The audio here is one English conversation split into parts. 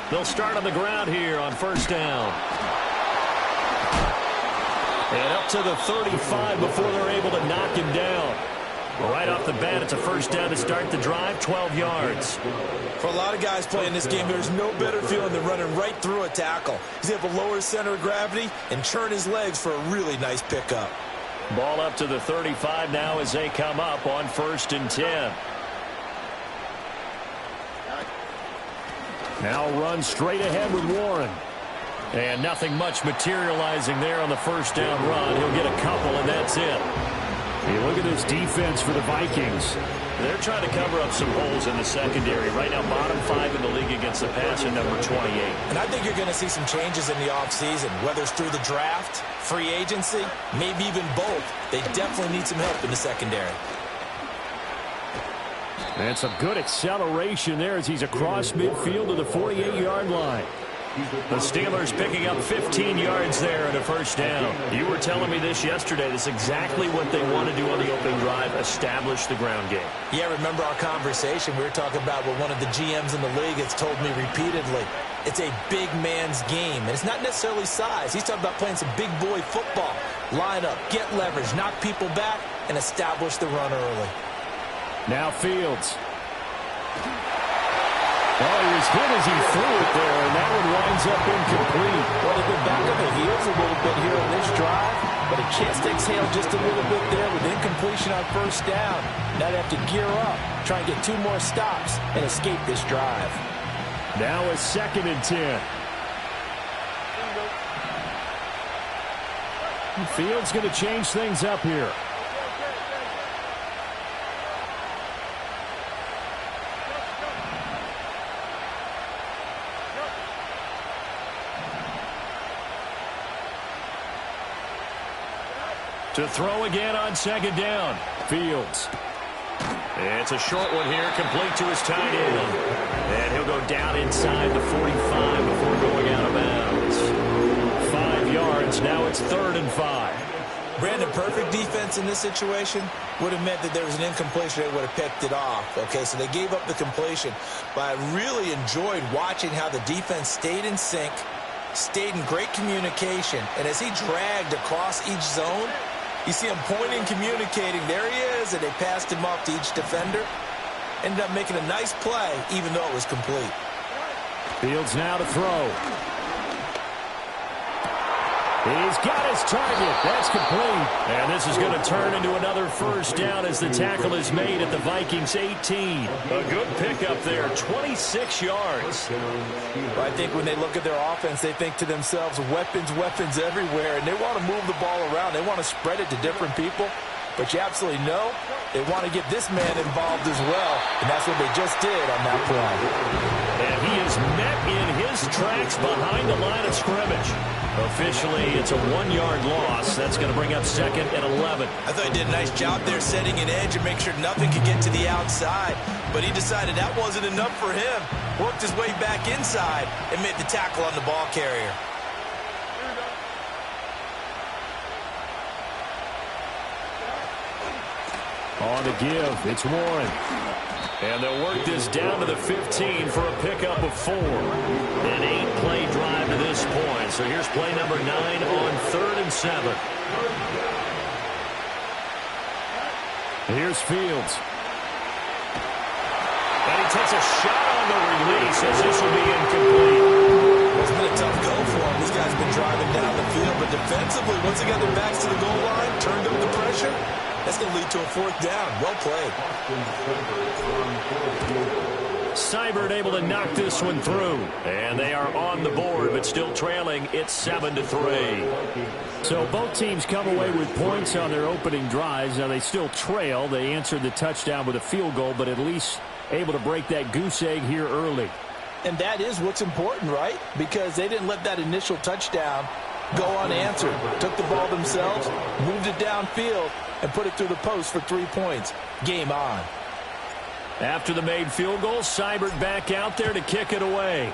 They'll start on the ground here on first down. And up to the 35 before they're able to knock him down. Right off the bat, it's a first down to start the drive, 12 yards. For a lot of guys playing this game, there's no better feeling than running right through a tackle. He's able to lower his center of gravity and churn his legs for a really nice pickup. Ball up to the 35 now as they come up on 1st and 10. Now run straight ahead with Warren. And nothing much materializing there on the first down run. He'll get a couple, and that's it. Hey, look at this defense for the Vikings. They're trying to cover up some holes in the secondary. Right now, bottom 5 in the league against the pass at number 28. And I think you're going to see some changes in the offseason, whether it's through the draft, free agency, maybe even both. They definitely need some help in the secondary. And some good acceleration there as he's across midfield to the 48-yard line. The Steelers picking up 15 yards there and a first down. You were telling me this yesterday. This is exactly what they want to do on the opening drive, establish the ground game. Yeah, remember our conversation? We were talking about what one of the GMs in the league has told me repeatedly. It's a big man's game, and it's not necessarily size. He's talking about playing some big boy football. Line up, get leverage, knock people back, and establish the run early. Now Fields. Oh, he was hit as he threw it there, and that one winds up incomplete. Well, they've been back on their heels a little bit here on this drive, but a chance to exhale just a little bit there with incompletion on first down. Now they have to gear up, try and get 2 more stops, and escape this drive. Now a 2nd and 10. Fields going to change things up here. To throw again on 2nd down. Fields. It's a short one here, complete to his tight end. And he'll go down inside the 45 before going out of bounds. 5 yards, now it's 3rd and 5. Brandon, perfect defense in this situation would have meant that there was an incompletion. They would have picked it off. Okay, so they gave up the completion. But I really enjoyed watching how the defense stayed in sync, stayed in great communication. And as he dragged across each zone, you see him pointing, communicating. There he is, and they passed him off to each defender. Ended up making a nice play, even though it was complete. Fields now to throw. He's got his target. That's complete. And this is going to turn into another first down as the tackle is made at the Vikings 18. A good pickup there, 26 yards. Well, I think when they look at their offense, they think to themselves, weapons, weapons everywhere, and they want to move the ball around. They want to spread it to different people. But you absolutely know they want to get this man involved as well, and that's what they just did on that play. And he is met in his tracks behind the line of scrimmage. Officially, it's a 1-yard loss. That's going to bring up 2nd and 11. I thought he did a nice job there setting an edge and make sure nothing could get to the outside. But he decided that wasn't enough for him. Worked his way back inside and made the tackle on the ball carrier. On the give, it's Warren. And they'll work this down to the 15 for a pickup of 4. An 8-play drive to this point. So here's play number 9 on 3rd and 7. Here's Fields. And he takes a shot on the release as this will be incomplete. It's been a tough go for him. This guy's been driving down the field. But defensively, once they got their backs to the goal line, turned up the pressure, that's going to lead to a 4th down. Well played. Seibert able to knock this one through. And they are on the board, but still trailing. It's 7-3. So both teams come away with points on their opening drives. Now they still trail. They answered the touchdown with a field goal, but at least able to break that goose egg here early. And that is what's important, right? Because they didn't let that initial touchdown go unanswered. Took the ball themselves, moved it downfield, and put it through the post for 3 points. Game on. After the made field goal, Seibert back out there to kick it away.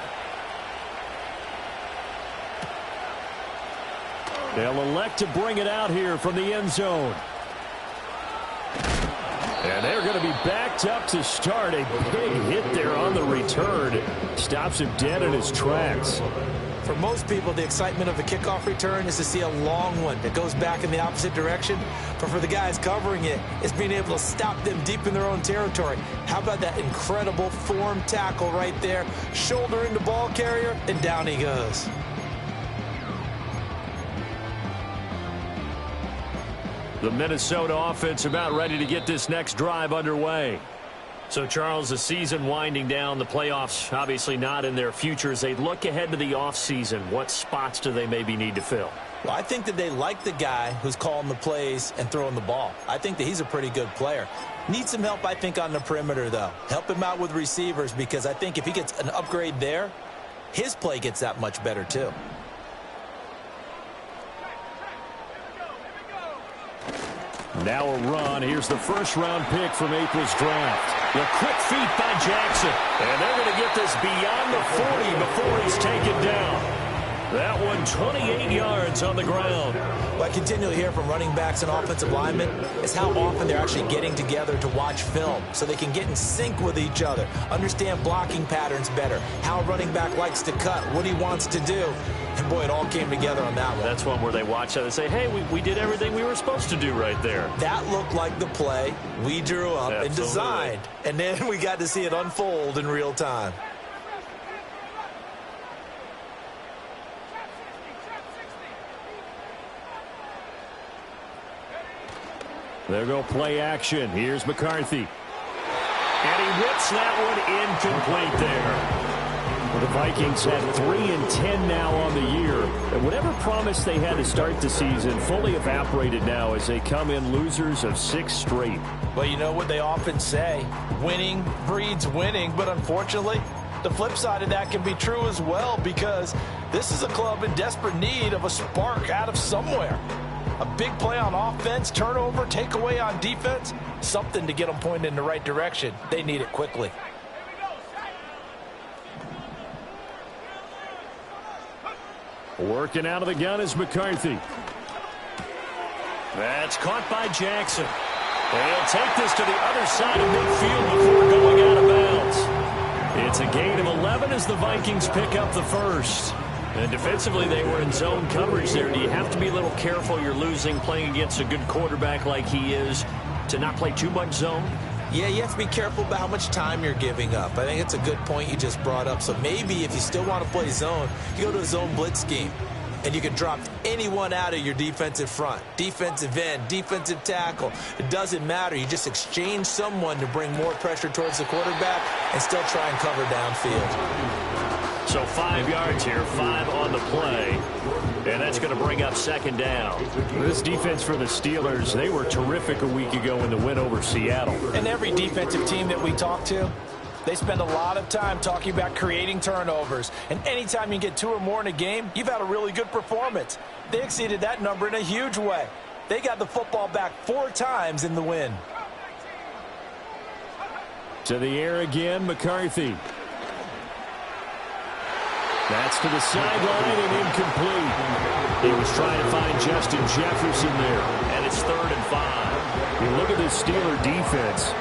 They'll elect to bring it out here from the end zone. And they're going to be backed up to start. A big hit there on the return. Stops him dead in his tracks. For most people, the excitement of a kickoff return is to see a long one that goes back in the opposite direction. But for the guys covering it, it's being able to stop them deep in their own territory. How about that incredible form tackle right there? Shouldering the ball carrier, and down he goes. The Minnesota offense about ready to get this next drive underway. So, Charles, the season winding down, the playoffs obviously not in their future. As they look ahead to the offseason, what spots do they maybe need to fill? Well, I think that they like the guy who's calling the plays and throwing the ball. I think that he's a pretty good player. Needs some help, I think, on the perimeter, though. Help him out with receivers, because I think if he gets an upgrade there, his play gets that much better, too. Now a run. Here's the first-round pick from April's draft. The quick feet by Jackson. And they're going to get this beyond the 40 before he's taken down. That one 28 yards on the ground. What I continually hear from running backs and offensive linemen is how often they're actually getting together to watch film so they can get in sync with each other, understand blocking patterns better, how a running back likes to cut, what he wants to do. And, boy, it all came together on that one. That's one where they watch that and say, hey, we did everything we were supposed to do right there. That looked like the play we drew up and designed. And then we got to see it unfold in real time. There go play action. Here's McCarthy. And he whips that one incomplete there. Well, the Vikings had 3-10 now on the year. And whatever promise they had to start the season fully evaporated now as they come in losers of 6 straight. Well, you know what they often say, winning breeds winning, but unfortunately, the flip side of that can be true as well, because this is a club in desperate need of a spark out of somewhere. A big play on offense, turnover, takeaway on defense, something to get them pointed in the right direction. They need it quickly. Working out of the gun is McCarthy. That's caught by Jackson. They'll take this to the other side of midfield before going out of bounds. It's a gain of 11 as the Vikings pick up the first. And defensively, they were in zone coverage there. Do you have to be a little careful? You're losing, playing against a good quarterback like he is, to not play too much zone? Yeah, you have to be careful about how much time you're giving up. I think it's a good point you just brought up. So maybe if you still want to play zone, you go to a zone blitz scheme. And you can drop anyone out of your defensive front. Defensive end, defensive tackle. It doesn't matter. You just exchange someone to bring more pressure towards the quarterback and still try and cover downfield. So 5 yards here, 5 on the play. And that's going to bring up second down. This defense for the Steelers, they were terrific a week ago in the win over Seattle. And every defensive team that we talk to, they spend a lot of time talking about creating turnovers. And anytime you get 2 or more in a game, you've had a really good performance. They exceeded that number in a huge way. They got the football back 4 times in the win. To the air again, McCarthy. That's to the sideline and incomplete. He was trying to find Justin Jefferson there. And it's 3rd and 5. You look at this Steeler defense.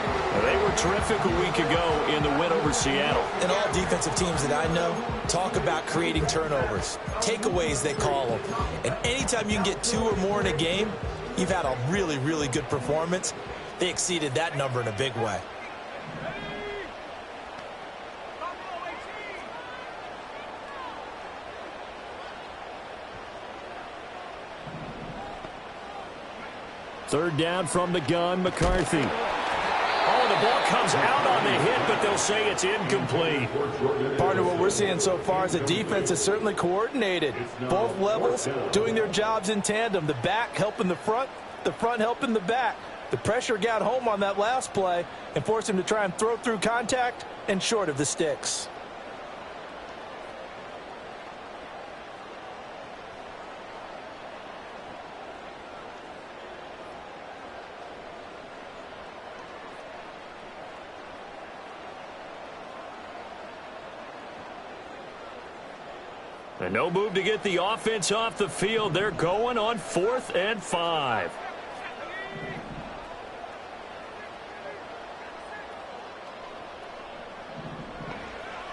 They were terrific a week ago in the win over Seattle. And all defensive teams that I know talk about creating turnovers. Takeaways, they call them. And anytime you can get 2 or more in a game, you've had a really, really good performance. They exceeded that number in a big way. Third down from the gun, McCarthy. Oh, the ball comes out on the hit, but they'll say it's incomplete. Partner, what we're seeing so far is the defense is certainly coordinated. Both levels doing their jobs in tandem. The back helping the front helping the back. The pressure got home on that last play and forced him to try and throw through contact and short of the sticks. And no move to get the offense off the field. They're going on 4th and 5.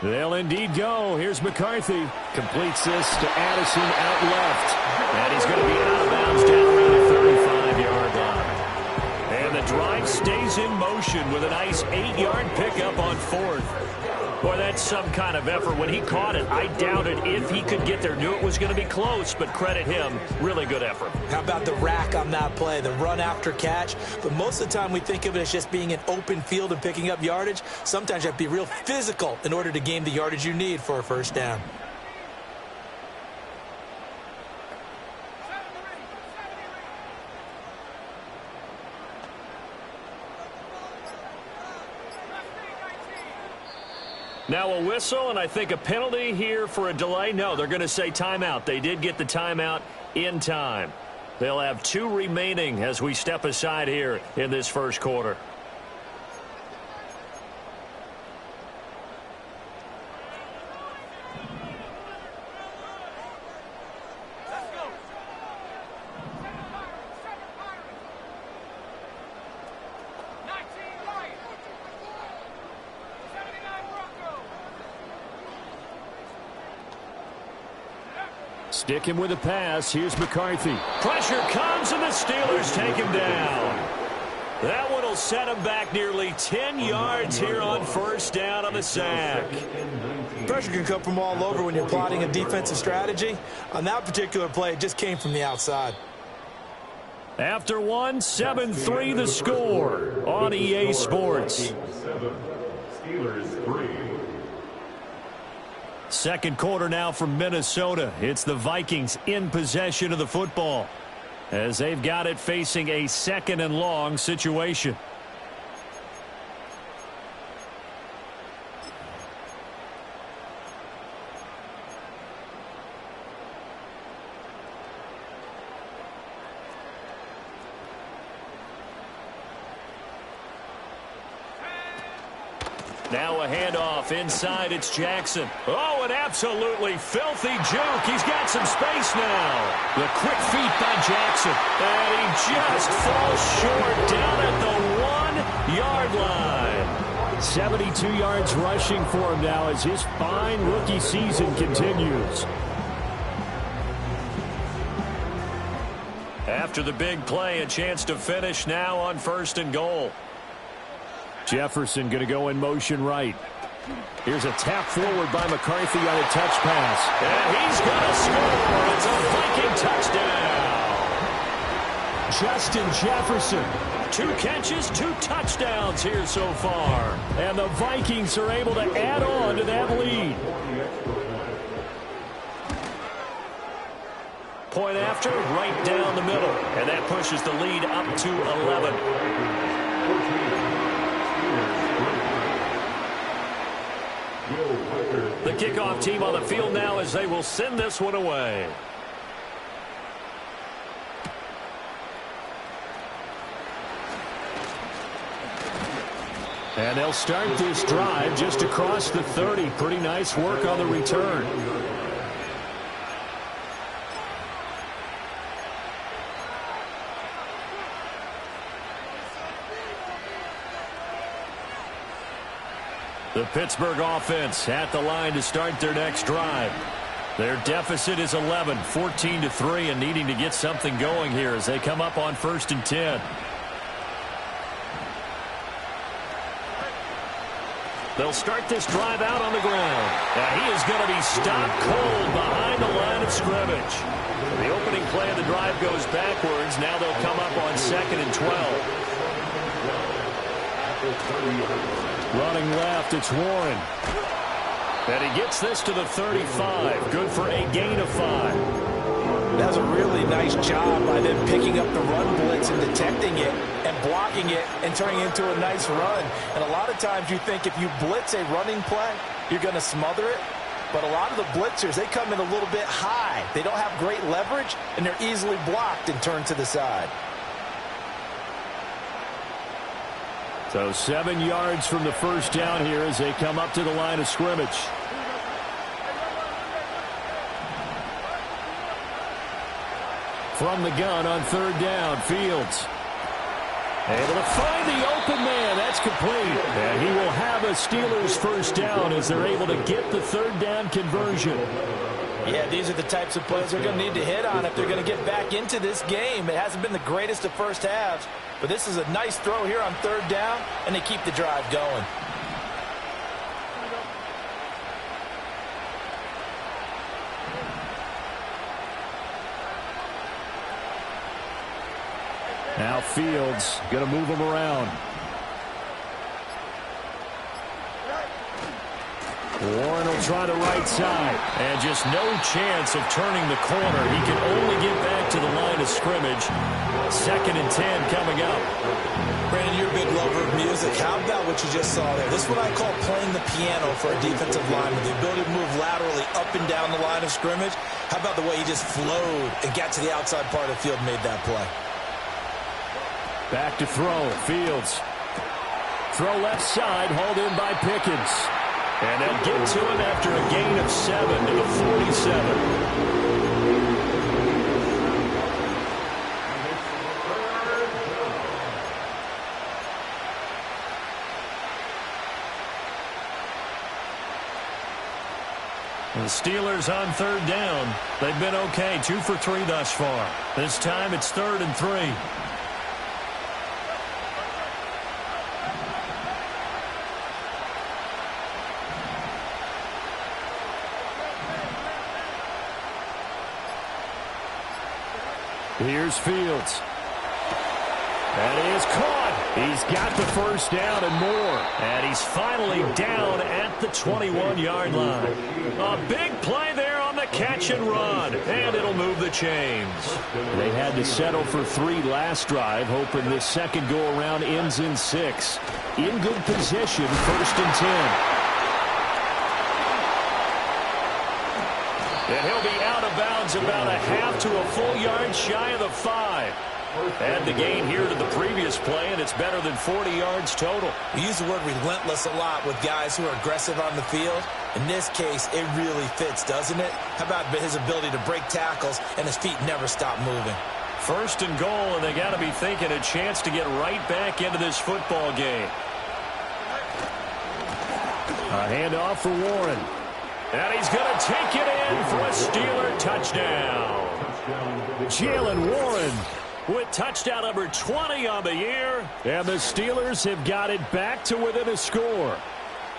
They'll indeed go. Here's McCarthy. Completes this to Addison out left. And he's going to be out of bounds down around the 35-yard line. And the drive stays in motion with a nice 8-yard pickup on 4th. Boy, that's some kind of effort. When he caught it, I doubted if he could get there. Knew it was going to be close, but credit him. Really good effort. How about the rack on that play, the run after catch? But most of the time we think of it as just being an open field and picking up yardage. Sometimes you have to be real physical in order to gain the yardage you need for a first down. Now a whistle, and I think a penalty here for a delay. No, they're going to say timeout. They did get the timeout in time. They'll have 2 remaining as we step aside here in this first quarter. Stick him with a pass. Here's McCarthy. Pressure comes, and the Steelers take him down. That one will set him back nearly 10 yards here on first down on the sack. Pressure can come from all over when you're plotting a defensive strategy. On that particular play, it just came from the outside. After 1, 7-3 the score on EA Sports. Steelers 3. Second quarter now from Minnesota. It's the Vikings in possession of the football as they've got it facing a 2nd and long situation. Now a handoff inside. It's Jackson. Oh, an absolutely filthy juke. He's got some space now. The quick feet by Jackson. And he just falls short down at the 1-yard line. 72 yards rushing for him now as his fine rookie season continues. After the big play, a chance to finish now on 1st and goal. Jefferson going to go in motion right. Here's a tap forward by McCarthy on a touch pass. And he's going to score. It's a Viking touchdown. Justin Jefferson. 2 catches, 2 touchdowns here so far. And the Vikings are able to add on to that lead. Point after, right down the middle. And that pushes the lead up to 11. The kickoff team on the field now as they will send this one away. And they'll start this drive just across the 30. Pretty nice work on the return. The Pittsburgh offense at the line to start their next drive. Their deficit is 11, 14-3, and needing to get something going here as they come up on 1st and 10. They'll start this drive out on the ground. Now he is going to be stopped cold behind the line of scrimmage. The opening play of the drive goes backwards. Now they'll come up on 2nd and 12. Running left, it's Warren. And he gets this to the 35. Good for a gain of 5. That was a really nice job by them picking up the run blitz and detecting it and blocking it and turning it into a nice run. And a lot of times you think if you blitz a running play, you're going to smother it. But a lot of the blitzers, they come in a little bit high. They don't have great leverage, and they're easily blocked and turned to the side. So 7 yards from the first down here as they come up to the line of scrimmage. From the gun on third down, Fields. Able to find the open man. That's complete. And he will have a Steelers first down as they're able to get the third down conversion. Yeah, these are the types of plays they're going to need to hit on if they're going to get back into this game. It hasn't been the greatest of first halves, but this is a nice throw here on third down, and they keep the drive going. Now Fields going to move him around. Warren will try the right side. And just no chance of turning the corner. He can only get back to the line of scrimmage. 2nd and 10 coming up. Brandon, you're a big lover of music. How about what you just saw there? This is what I call playing the piano for a defensive lineman. The ability to move laterally up and down the line of scrimmage. How about the way he just flowed and got to the outside part of the field and made that play? Back to throw. Fields. Throw left side, hauled in by Pickens. And they'll get to him after a gain of 7 to the 47. The Steelers on third down. They've been okay, 2 for 3 thus far. This time it's 3rd and 3. Here's Fields. And he is caught. He's got the first down and more. And he's finally down at the 21-yard line. A big play there on the catch and run. And it'll move the chains. They had to settle for 3 last drive, hoping this second go-around ends in 6. In good position, 1st and 10. And he'll be out of bounds about a half to a full yard shy of the 5. Add the gain here to the previous play, and it's better than 40 yards total. We use the word relentless a lot with guys who are aggressive on the field. In this case, it really fits, doesn't it? How about his ability to break tackles and his feet never stop moving? 1st and goal, and they got to be thinking a chance to get right back into this football game. A handoff for Warren. And he's going to take it in for a Steeler touchdown. Jalen Warren with touchdown number 20 on the year. And the Steelers have got it back to within a score.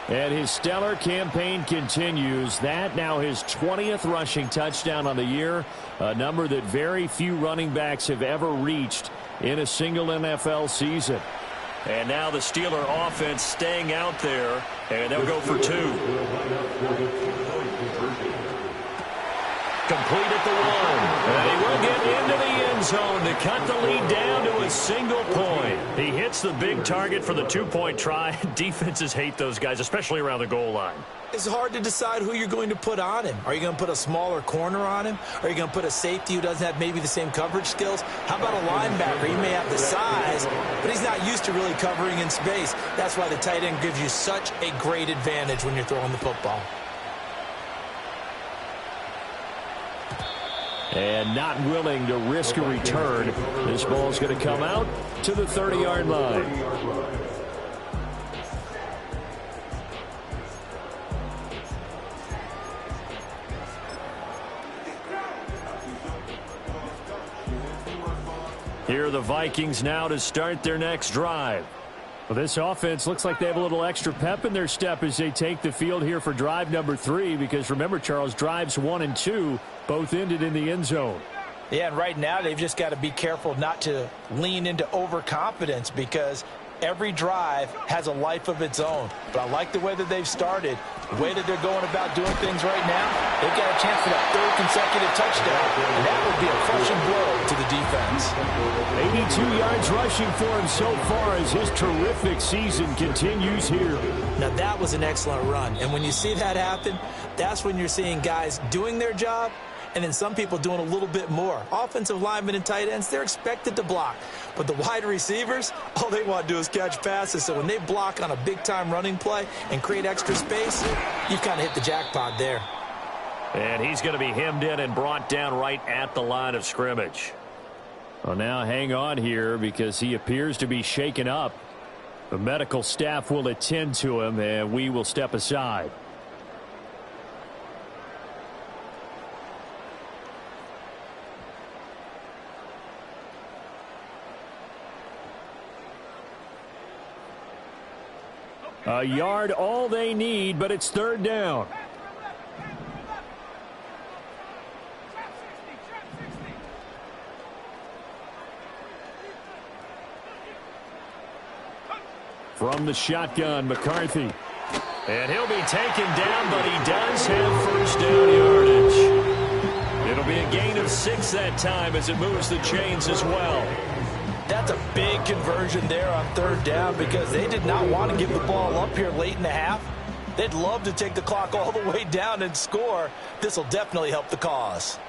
And his stellar campaign continues. That now his 20th rushing touchdown on the year. A number that very few running backs have ever reached in a single NFL season. And now the Steeler offense staying out there, and they'll go for 2. Complete at the 1. And he will get into the end zone to cut the lead down to a single point. He hits the big target for the 2-point try. Defenses hate those guys, especially around the goal line. It's hard to decide who you're going to put on him. Are you going to put a smaller corner on him? Are you going to put a safety who doesn't have maybe the same coverage skills? How about a linebacker? He may have the size, but he's not used to really covering in space. That's why the tight end gives you such a great advantage when you're throwing the football. And not willing to risk a return. This ball's going to come out to the 30-yard line. Here are the Vikings now to start their next drive. Well, this offense looks like they have a little extra pep in their step as they take the field here for drive number 3, because remember, Charles, drives 1 and 2 both ended in the end zone. Yeah, and right now they've just got to be careful not to lean into overconfidence, because every drive has a life of its own. But I like the way that they've started, the way that they're going about doing things right now. They've got a chance for that 3rd consecutive touchdown, and that would be a crushing blow to the defense. 82 yards rushing for him so far as his terrific season continues here. Now that was an excellent run, and when you see that happen, that's when you're seeing guys doing their job, and then some people doing a little bit more. Offensive linemen and tight ends, they're expected to block. But the wide receivers, all they want to do is catch passes. So when they block on a big-time running play and create extra space, you've kind of hit the jackpot there. And he's going to be hemmed in and brought down right at the line of scrimmage. Well, now hang on here because he appears to be shaken up. The medical staff will attend to him, and we will step aside. A yard, all they need, but it's third down. From the shotgun, McCarthy. And he'll be taken down, but he does have first down yardage. It'll be a gain of 6 that time as it moves the chains as well. That's a big conversion there on third down because they did not want to give the ball up here late in the half. They'd love to take the clock all the way down and score. This will definitely help the cause.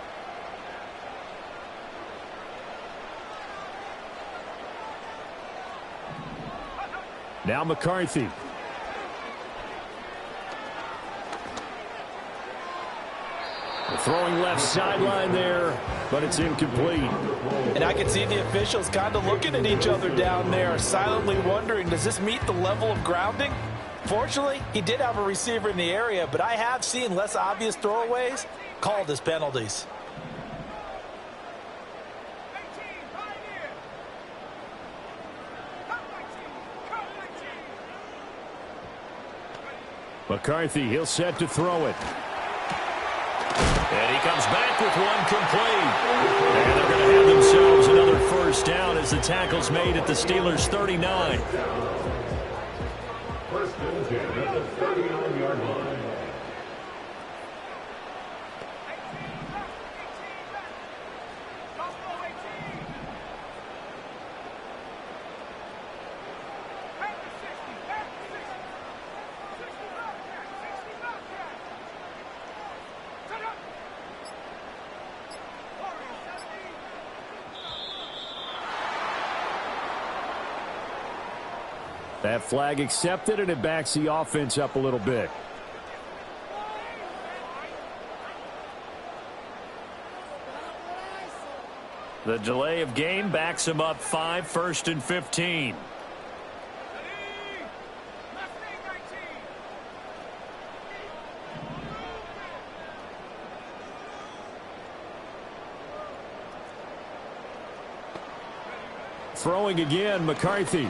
Now McCarthy. Throwing left sideline there, but it's incomplete. And I can see the officials kind of looking at each other down there, silently wondering, does this meet the level of grounding? Fortunately, he did have a receiver in the area, but I have seen less obvious throwaways called as penalties. McCarthy, he'll set to throw it. And he comes back with one complete. And they're going to have themselves another first down as the tackle's made at the Steelers' 39. First and 10 at the 39-yard line. That flag accepted, and it backs the offense up a little bit. The delay of game backs him up 5, first and 15. Throwing again, McCarthy.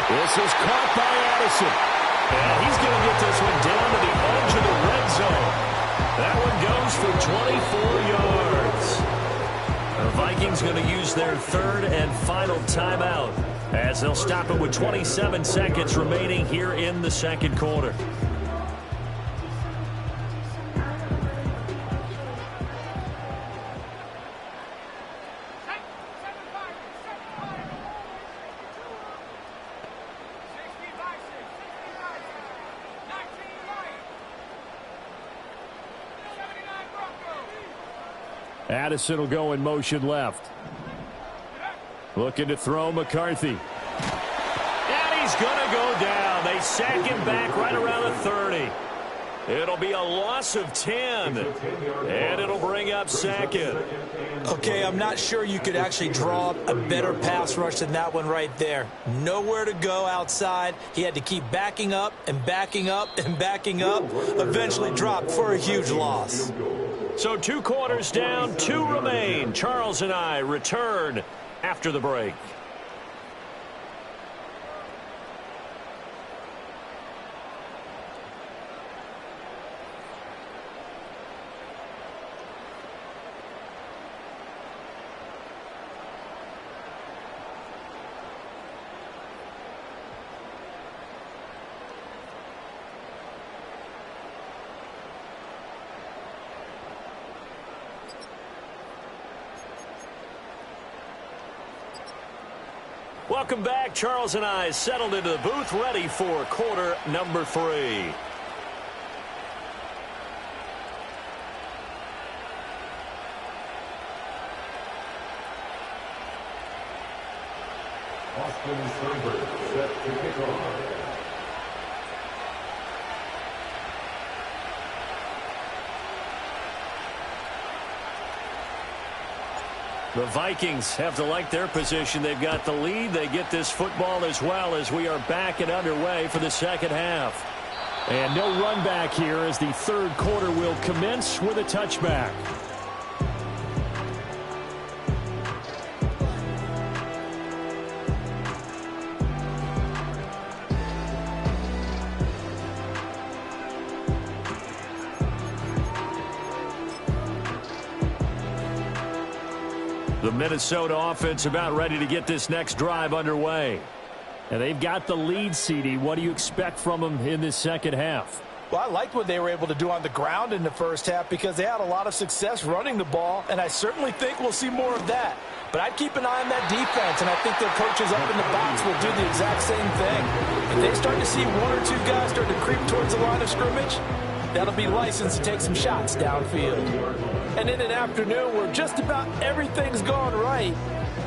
This is caught by Addison. And he's going to get this one down to the edge of the red zone. That one goes for 24 yards. The Vikings going to use their third and final timeout as they'll stop it with 27 seconds remaining here in the second quarter. Addison will go in motion left. Looking to throw, McCarthy. And he's going to go down. They sack him back right around the 30. It'll be a loss of 10. And it'll bring up second. Okay, I'm not sure you could actually draw up a better pass rush than that one right there. Nowhere to go outside. He had to keep backing up and backing up and backing up. Eventually dropped for a huge loss. So 2 quarters down, 2 remain. Charles and I return after the break. Welcome back. Charles and I settled into the booth, ready for quarter number 3. Austin Steinberg set to kick off. The Vikings have to like their position. They've got the lead. They get this football as well as we are back and underway for the second half. And no run back here as the third quarter will commence with a touchback. The Minnesota offense about ready to get this next drive underway. And they've got the lead, CD. What do you expect from them in this second half? Well, I liked what they were able to do on the ground in the first half because they had a lot of success running the ball, and I certainly think we'll see more of that. But I'd keep an eye on that defense, and I think their coaches up in the box will do the exact same thing. If they start to see one or two guys start to creep towards the line of scrimmage, that'll be licensed to take some shots downfield. And in an afternoon where just about everything's gone right,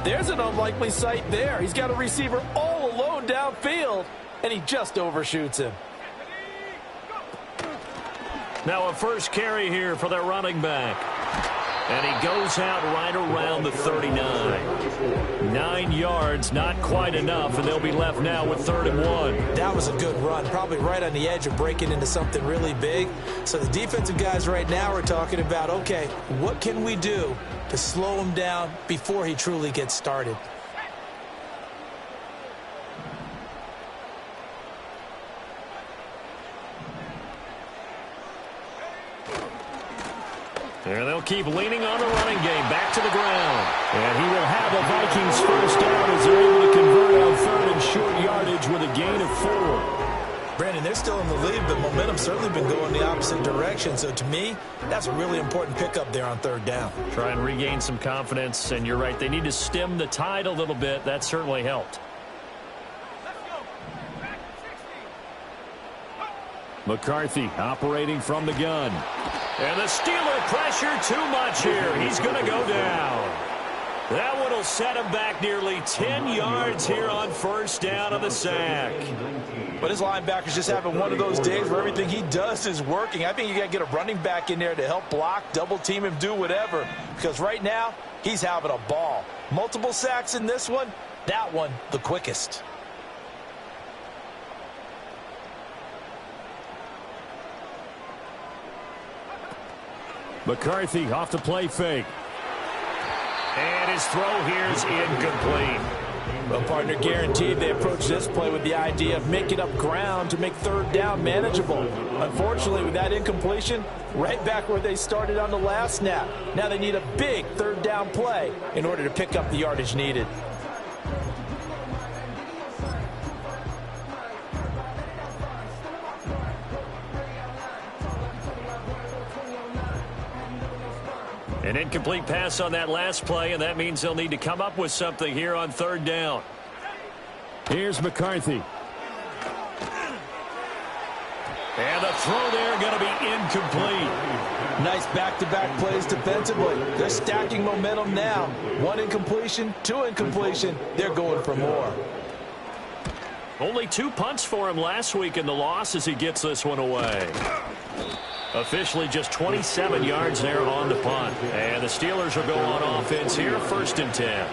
there's an unlikely sight there. He's got a receiver all alone downfield, and he just overshoots him. Now a first carry here for their running back. And he goes out right around the 39. 9 yards, not quite enough, and they'll be left now with 3rd and 1. That was a good run, probably right on the edge of breaking into something really big. So the defensive guys right now are talking about, okay, what can we do to slow him down before he truly gets started? And they'll keep leaning on the running game. Back to the ground. And he will have a Vikings first down as they're able to convert on 3rd and short yardage with a gain of 4. Brandon, they're still in the lead, but momentum's certainly been going the opposite direction. So to me, that's a really important pickup there on 3rd down. Try and regain some confidence. And you're right, they need to stem the tide a little bit. That certainly helped. McCarthy operating from the gun. And the Steeler pressure too much here. He's going to go down. That one will set him back nearly 10 yards here on first down on the sack. But his linebacker's just having one of those days where everything he does is working. I think you got to get a running back in there to help block, double team him, do whatever. Because right now, he's having a ball. Multiple sacks in this one. That one, the quickest. McCarthy off the play fake. And his throw here is incomplete. Well, partner, guaranteed they approach this play with the idea of making up ground to make 3rd down manageable. Unfortunately, with that incompletion, right back where they started on the last snap. Now they need a big 3rd down play in order to pick up the yardage needed. An incomplete pass on that last play, and that means they'll need to come up with something here on 3rd down. Here's McCarthy. And the throw there going to be incomplete. Nice back-to-back plays defensively. They're stacking momentum now. 1 incompletion, 2 incompletion. They're going for more. Only 2 punts for him last week in the loss as he gets this one away. Officially just 27 yards there on the punt. And the Steelers will go on offense here, 1st and 10.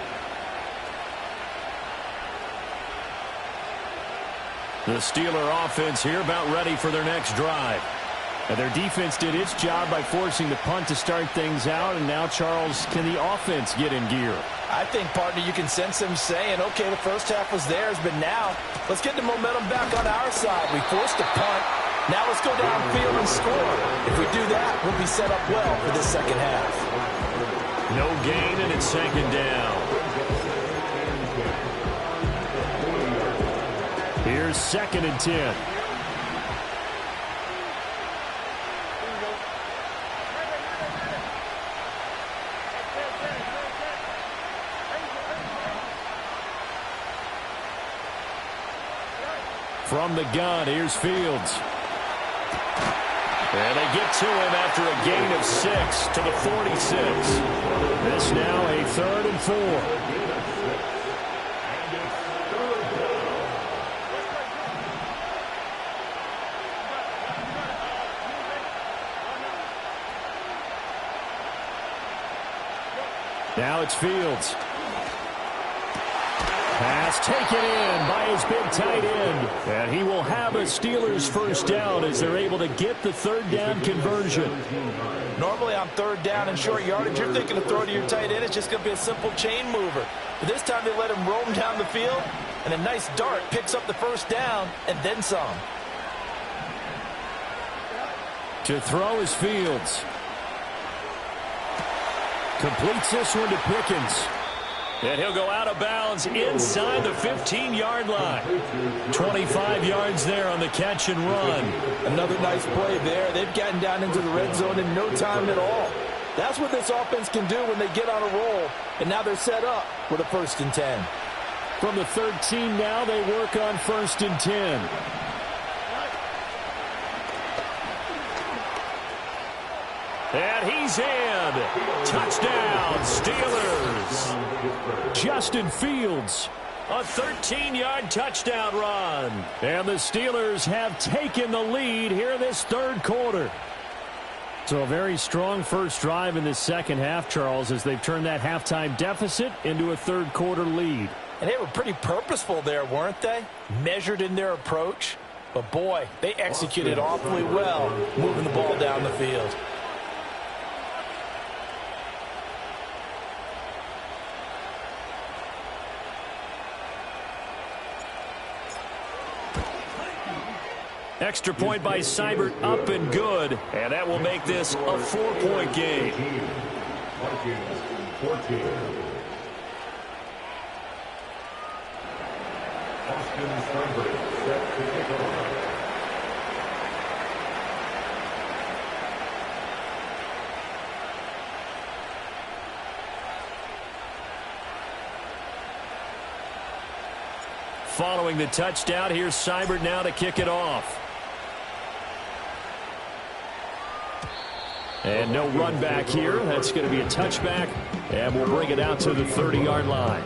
The Steeler offense here about ready for their next drive. And their defense did its job by forcing the punt to start things out. And now, Charles, can the offense get in gear? I think, partner, you can sense them saying, okay, the first half was theirs, but now let's get the momentum back on our side. We forced a punt. Now let's go downfield and score. If we do that, we'll be set up well for this second half. No gain, and it's 2nd down. Here's 2nd and 10. From the gun, here's Fields. And they get to him after a gain of 6 to the 46. This now a 3rd and 4. Now it's Fields. Pass taken in by his big tight end. And he will have a Steelers first down as they're able to get the third down conversion. Normally on third down and short yardage, you're thinking to throw to your tight end. It's just going to be a simple chain mover. But this time they let him roam down the field, and a nice dart picks up the first down and then some. To throw is Fields. Completes this one to Pickens. And he'll go out of bounds inside the 15-yard line. 25 yards there on the catch and run. Another nice play there. They've gotten down into the red zone in no time at all. That's what this offense can do when they get on a roll. And now they're set up with a 1st and 10. From the 13 now, they work on 1st and 10. And he's in. Touchdown, Steelers. Justin Fields, a 13-yard touchdown run. And the Steelers have taken the lead here in this third quarter. So a very strong first drive in this second half, Charles, as they've turned that halftime deficit into a third quarter lead. And they were pretty purposeful there, weren't they? Measured in their approach. But boy, they executed awfully well moving the ball down the field. Extra point by Seibert, up and good. And that will make this a 4-point game. Vikings 14. Austin Seibert set to kick off. Following the touchdown, here's Seibert now to kick it off. And no run back here. That's going to be a touchback. And we'll bring it out to the 30-yard line.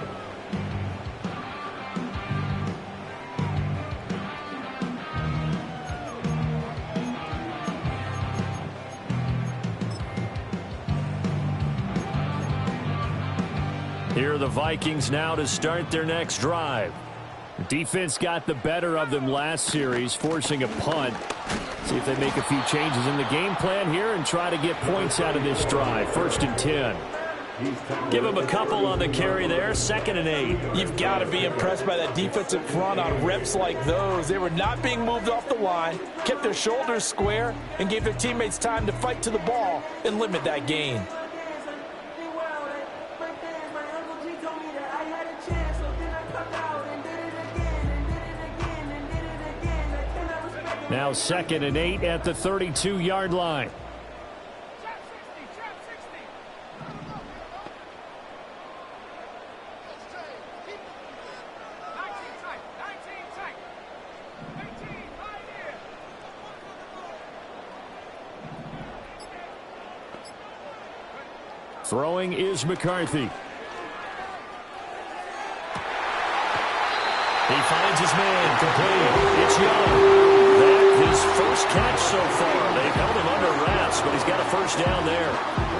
Here are the Vikings now to start their next drive. The defense got the better of them last series, forcing a punt. See if they make a few changes in the game plan here and try to get points out of this drive. 1st and 10. Give them a couple on the carry there. 2nd and 8. You've got to be impressed by that defensive front on reps like those. They were not being moved off the line, kept their shoulders square, and gave their teammates time to fight to the ball and limit that gain. Now 2nd and 8 at the 32-yard line. Throwing is McCarthy. He finds his man complete. It's Young. His first catch so far. They've held him under wraps, but he's got a first down there.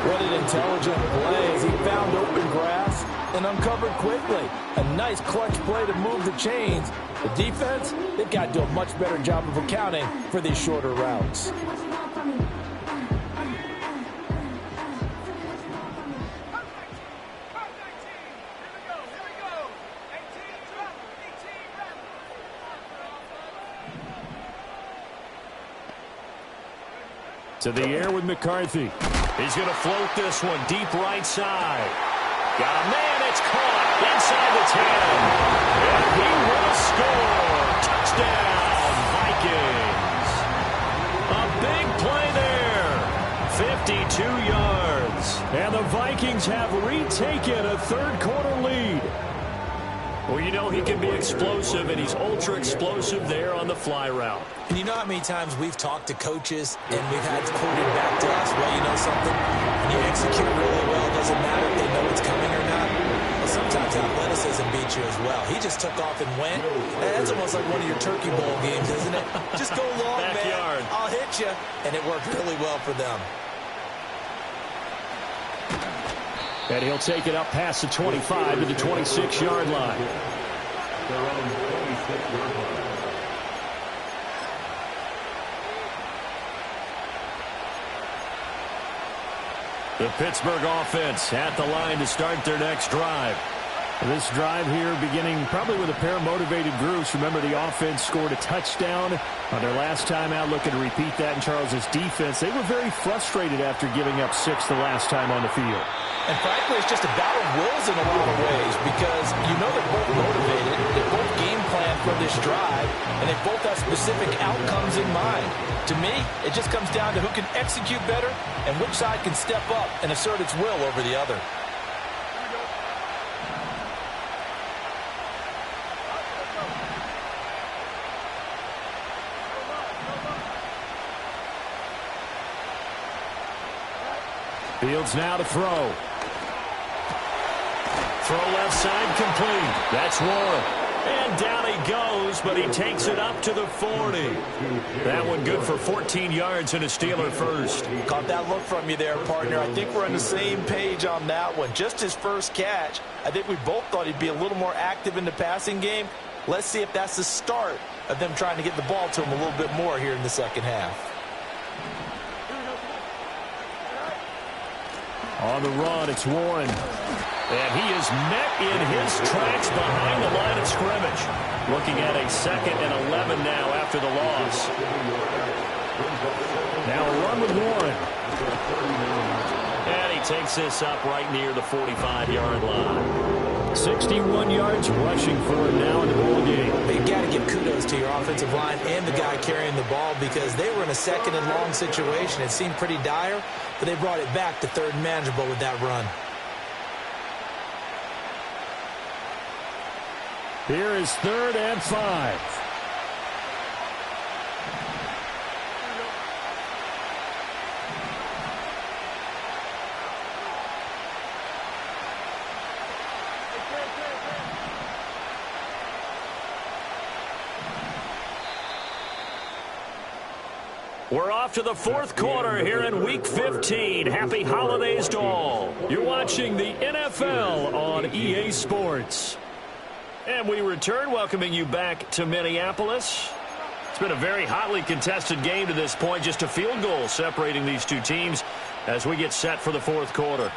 What an intelligent play as he found open grass and uncovered quickly. A nice clutch play to move the chains. The defense, they've got to do a much better job of accounting for these shorter routes. To the air with McCarthy. He's going to float this one deep right side. Got a man. It's caught inside the 10. And he will score. Touchdown, Vikings. A big play there. 52 yards. And the Vikings have retaken a third quarter lead. Well, you know he can be explosive, and he's ultra-explosive there on the fly route. And you know how many times we've talked to coaches and we've had quoted back to us, well, you know something? When you execute really well, it doesn't matter if they know it's coming or not. Well, sometimes athleticism beats you as well. He just took off and went. That's almost like one of your Turkey Bowl games, isn't it? Just go long, Backyard. man. I'll hit you. And it worked really well for them. And he'll take it up past the 25 to the 26-yard line. They're on 26-yard line. The Pittsburgh offense at the line to start their next drive. This drive here beginning probably with a pair of motivated groups. Remember, the offense scored a touchdown on their last time out, looking to repeat that in Charles's defense. They were very frustrated after giving up 6 the last time on the field. And frankly, it's just a battle of wills in a lot of ways because you know they're both motivated, they both game plan for this drive, and they both have specific outcomes in mind. To me, it just comes down to who can execute better and which side can step up and assert its will over the other. Fields now to throw. Throw left side complete. That's Warren. And down he goes, but he takes it up to the 40. That one good for 14 yards and a Steeler first. Caught that look from you there, partner. I think we're on the same page on that one. Just his first catch. I think we both thought he'd be a little more active in the passing game. Let's see if that's the start of them trying to get the ball to him a little bit more here in the second half. On the run, it's Warren. And he is met in his tracks behind the line of scrimmage. Looking at a 2nd and 11 now after the loss. Now a run with Warren. And he takes this up right near the 45-yard line. 61 yards rushing for him now in the ball game. You got to give kudos to your offensive line and the guy carrying the ball because they were in a 2nd and long situation. It seemed pretty dire, but they brought it back to 3rd and manageable with that run. Here is 3rd and 5. We're off to the 4th quarter here in Week 15. Happy holidays to all. You're watching the NFL on EA Sports. And we return, welcoming you back to Minneapolis. It's been a very hotly contested game to this point. Just a field goal separating these two teams as we get set for the 4th quarter.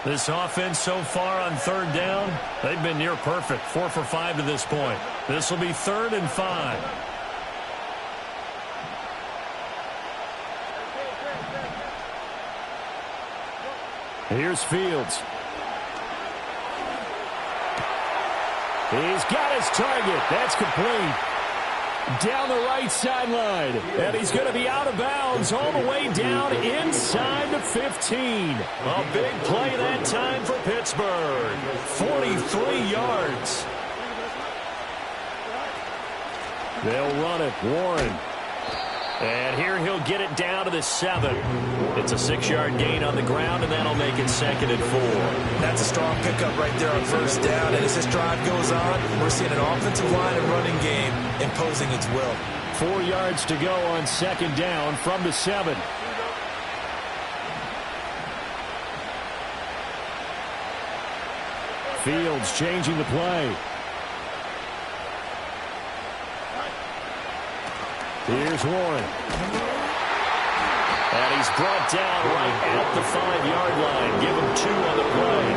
This offense so far on 3rd down, they've been near perfect. 4 for 5 to this point. This will be 3rd and 5. Here's Fields. He's got his target. That's complete. Down the right sideline. And he's going to be out of bounds all the way down inside the 15. A big play that time for Pittsburgh. 43 yards. They'll run it. Warren. And here he'll get it down to the 7. It's a 6-yard gain on the ground, and that'll make it 2nd and 4. That's a strong pickup right there on 1st down. And as this drive goes on, we're seeing an offensive line and running game imposing its will. 4 yards to go on 2nd down from the 7. Fields changing the play. Here's Warren. And he's brought down right at the 5-yard line. Give him 2 on the play.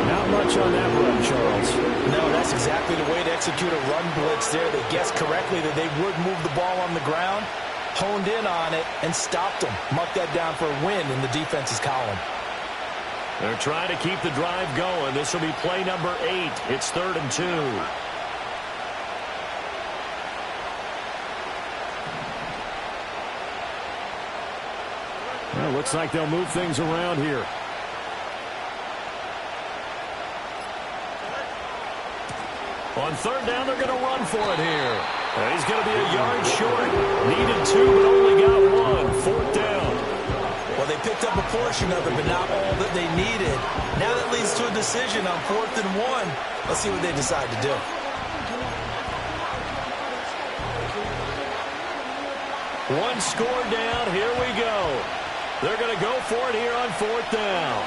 Not much on that run, Charles. No, that's exactly the way to execute a run blitz there. They guessed correctly that they would move the ball on the ground, honed in on it, and stopped them. Mark that down for a win in the defense's column. They're trying to keep the drive going. This will be play number 8. It's 3rd and 2. Well, looks like they'll move things around here. On 3rd down, they're going to run for it here. And he's going to be a yard short. Needed 2, but only got 1. 4th down. Well, they picked up a portion of it, but not all that they needed. Now that leads to a decision on 4th and 1. Let's see what they decide to do. One score down. Here we go. They're going to go for it here on 4th down.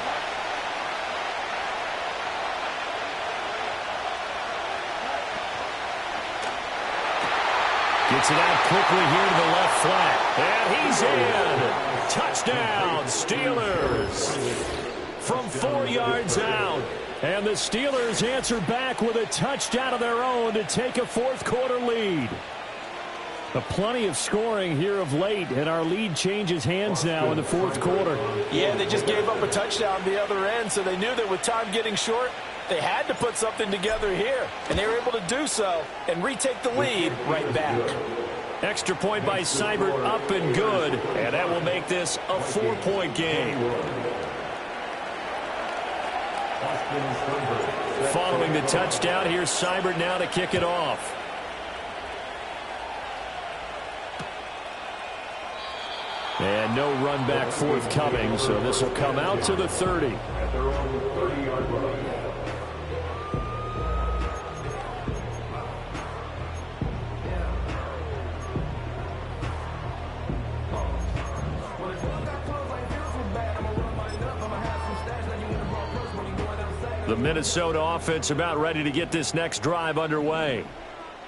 Gets it out quickly here to the left flat. And he's in. Touchdown, Steelers. From 4 yards out. And the Steelers answer back with a touchdown of their own to take a fourth-quarter lead. Plenty of scoring here of late, and our lead changes hands now in the fourth quarter. Yeah, they just gave up a touchdown the other end, so they knew that with time getting short, they had to put something together here, and they were able to do so and retake the lead right back. Extra point by Seibert, up and good, and that will make this a 4-point game. Following the touchdown, here's Seibert now to kick it off. And no run back forthcoming, so this will come out to the 30. At their own 30-yard line. The Minnesota offense about ready to get this next drive underway.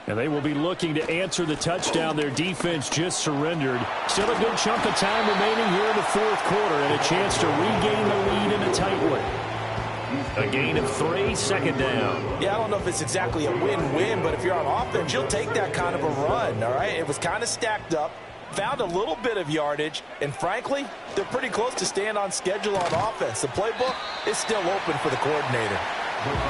And they will be looking to answer the touchdown their defense just surrendered. Still a good chunk of time remaining here in the fourth quarter and a chance to regain the lead in a tight one. A gain of 3, 2nd down. Yeah, I don't know if it's exactly a win-win, but if you're on offense, you'll take that kind of a run, all right? It was kind of stacked up, found a little bit of yardage, and frankly, they're pretty close to staying on schedule on offense. The playbook is still open for the coordinator.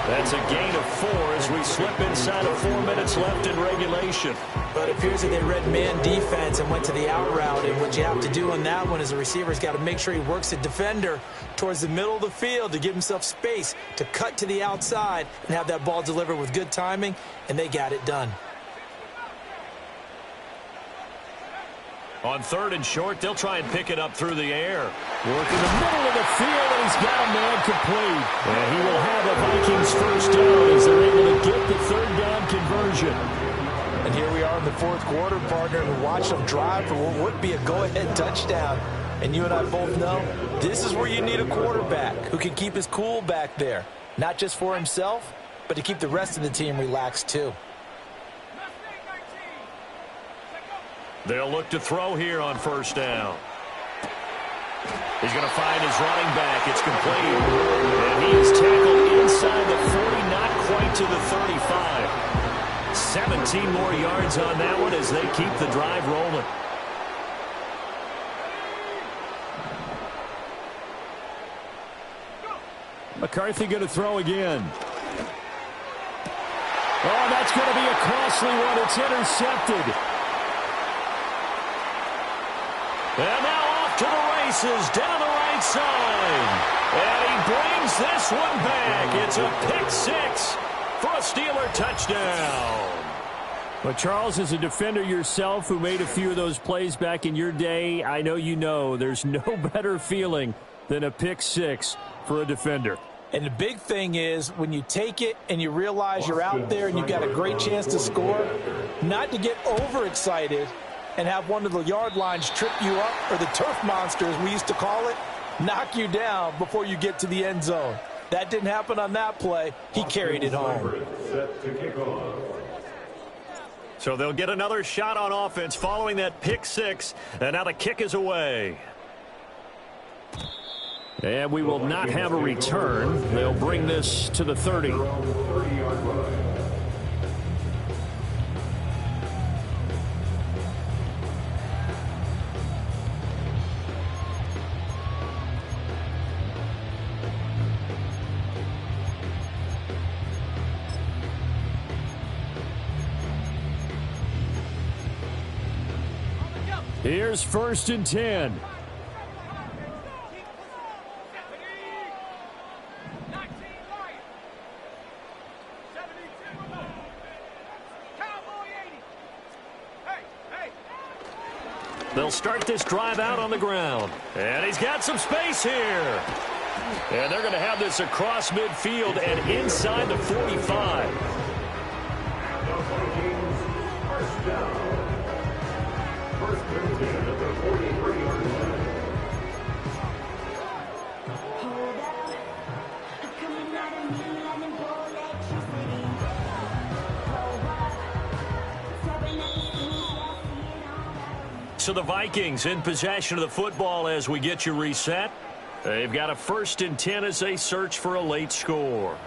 That's a gain of 4 as we slip inside of 4 minutes left in regulation. But it appears that they read man defense and went to the out route. And what you have to do on that one is the receiver's got to make sure he works the defender towards the middle of the field to give himself space to cut to the outside and have that ball delivered with good timing, and they got it done. On 3rd and short, they'll try and pick it up through the air. Work in the middle of the field, and he's got a man complete. And he will have the Vikings first down as they're able to get the 3rd down conversion. And here we are in the fourth quarter, partner, and watch them drive for what would be a go-ahead touchdown. And you and I both know this is where you need a quarterback who can keep his cool back there. Not just for himself, but to keep the rest of the team relaxed too. They'll look to throw here on 1st down. He's going to find his running back. It's complete. And he is tackled inside the 40, not quite to the 35. 17 more yards on that one as they keep the drive rolling. McCarthy going to throw again. Oh, that's going to be a costly one. It's intercepted. And now off to the races, down the right side. And he brings this one back. It's a pick 6 for a Steeler touchdown. But Charles, as a defender yourself who made a few of those plays back in your day, I know you know there's no better feeling than a pick 6 for a defender. And the big thing is when you take it and you realize you're out there and you've got a great chance to score, not to get overexcited and have one of the yard lines trip you up, or the turf monster, as we used to call it, knock you down before you get to the end zone. That didn't happen on that play. He carried it home. Set to kick off. So they'll get another shot on offense following that pick 6, and now the kick is away. And we will not have a return. They'll bring this to the 30. Here's 1st and 10. They'll start this drive out on the ground. And he's got some space here. And they're going to have this across midfield and inside the 45. First down. First and 10 at the 43-yard line. So the Vikings in possession of the football as we get you reset. They've got a 1st and 10 as they search for a late score.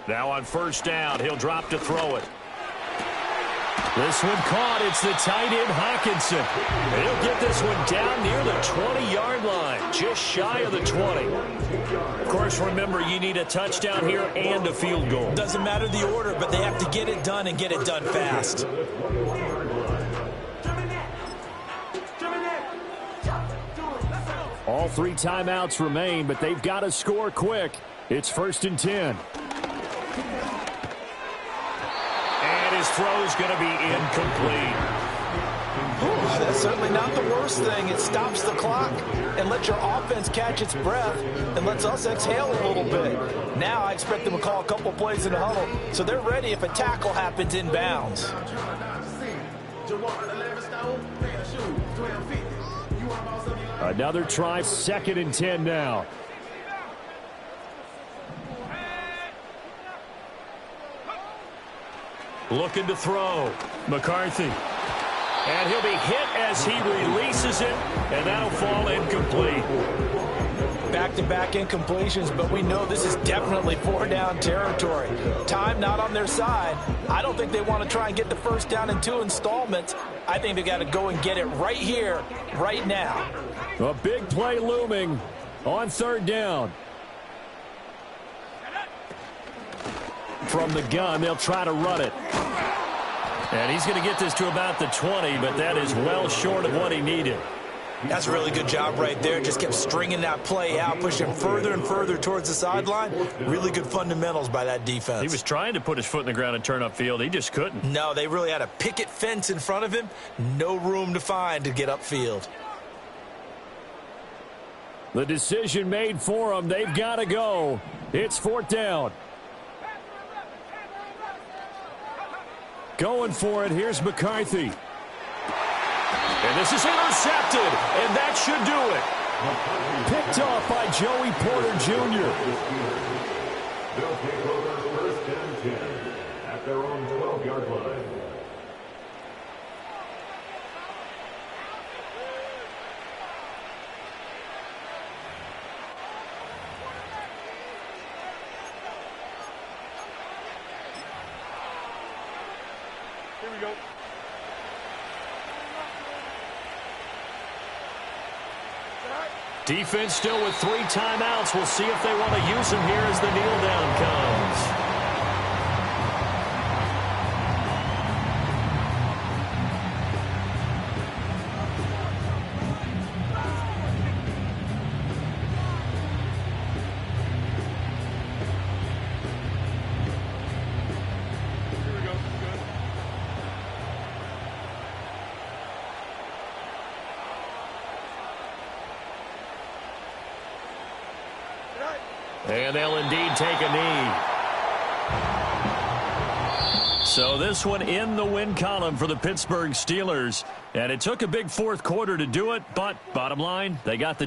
Now on 1st down, he'll drop to throw it. This one caught. It's the tight end, Hawkinson. He'll get this one down near the 20-yard line, just shy of the 20. Of course, remember, you need a touchdown here and a field goal. Doesn't matter the order, but they have to get it done and get it done fast. All 3 timeouts remain, but they've got to score quick. It's 1st and 10. And his throw's going to be incomplete. That's certainly not the worst thing. It stops the clock and lets your offense catch its breath and lets us exhale a little bit. Now I expect them to call a couple plays in the huddle, so they're ready if a tackle happens inbounds. Another try, 2nd and 10 now. Looking to throw. McCarthy. And he'll be hit as he releases it, and that'll fall incomplete. Back-to-back incompletions, but we know this is definitely 4-down territory. Time not on their side. I don't think they want to try and get the 1st down in 2 installments. I think they got to go and get it right here, right now. A big play looming on 3rd down. From the gun, they'll try to run it. And he's going to get this to about the 20, but that is well short of what he needed. That's a really good job right there. Just kept stringing that play out, pushing further and further towards the sideline. Really good fundamentals by that defense. He was trying to put his foot in the ground and turn upfield. He just couldn't. No, they really had a picket fence in front of him. No room to find to get upfield. The decision made for them. They've got to go. It's 4th down. Going for it. Here's McCarthy. And this is intercepted, and that should do it. Picked off by Joey Porter Jr. They'll take over 1st and 10 at their own 12-yard line. Here we go. Defense still with 3 timeouts. We'll see if they want to use them here as the kneel down comes. And they'll indeed take a knee. So this one in the win column for the Pittsburgh Steelers. And it took a big 4th quarter to do it, but bottom line, they got the